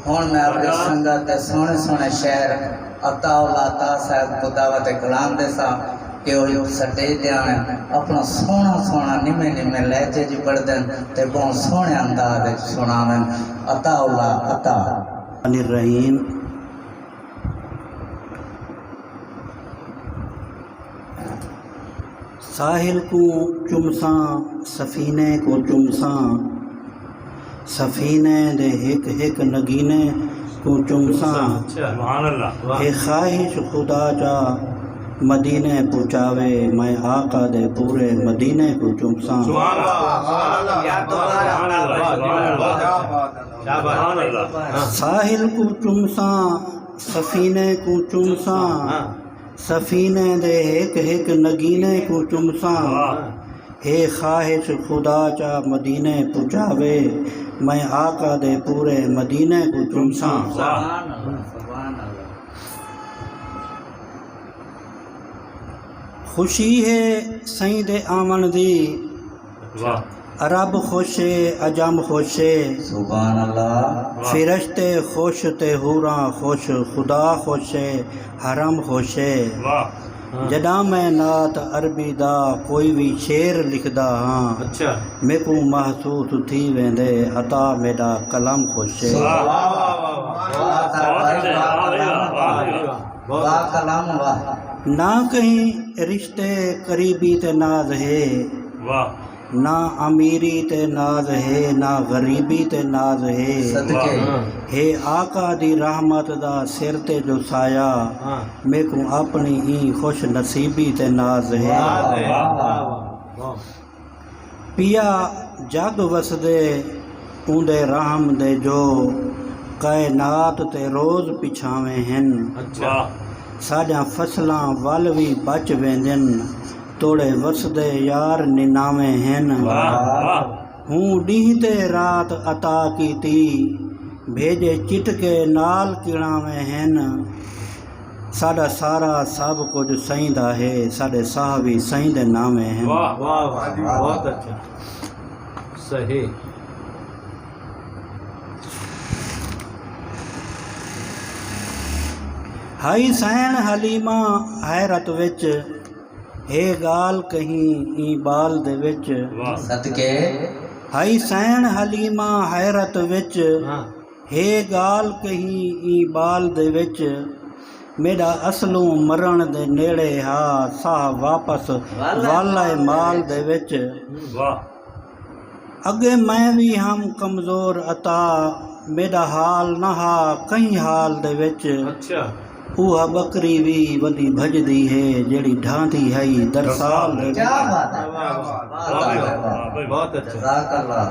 हुण मैं अपनी संगत ते सोहने सोहने शहर अता साहब खुदावत कलाम दे सा कि वो सटे ध्यान अपना सोहना सोहना निमे निमे लहजे जी पढ़दन ते बहुत सोहने अंदाज सुनावन। अता रहीम। साहिल को चुमसा सफीने को चुमसा, सफीने दे हिक हिक नगीने को चुमसा। हे ख्वाहिश खुदा जा मदीने पुचावे, मैं आका दे पूरे मदीने को चुमसा। साहिल को चुमसा सफीने को चुमसा, सफीने दे हिक हिक नगीने को चुमसा। हे ख्वाहिश खुदा चा मदीने पुचावे, मैं आका दे पूरे मदीने को चुमसा। खुशी है सही दे आमन दी, अरब खुशे अजम खुशे। सुभान अल्लाह। फिरश्ते खुश ते हूरा खुश, खुदा खुशे हरम खुशे। जदा मैं नात अरबी दा कोई भी शेर लिखदा हाँ, मेरे को महसूस थी वेंदे अता मेरा कलम खुशे। ना कहीं रिश्ते करीबी ते नाज है, ना अमीरी ते नाज है, ना गरीबी ते नाज है। हे आका दी रहमत दा सिर ते जो साया, मेरे को अपनी ही खुश नसीबी ते नाज है। पिया जग वसदे ऊंदे रहम दे जो, कायनात ते रोज पिछावे हैं। साडियां फसलां वल भी बच वेंदन, तोड़े वसदे यार निनावे हैं। हूँ डीह ते रात अता कीती, भेजे चिटके नाल किणावे हैं। साडा सारा सब कुछ सही दा है, साडे साह भी सही दे नामे हैं। बहुत अच्छा सही। हाई सैन हलीमा हैरत विच, हे गाल कहीं ई बाल दे विच। सदके हाई सैन हलीमा हैरत विच, हे गाल कहीं ई बाल दे विच। मेरा असलों मरण दे नेड़े हा, साह वापस वाला माल दे विच। अगे मैं भी हम कमज़ोर अता, मेरा हाल नहा कहीं हाल दे विच। उहा बकरी भी वदी भजदी है, जेड़ी ढांदी है दरसाल दे विच। क्या बात है, बहुत अच्छा। जज़ाकल्लाह।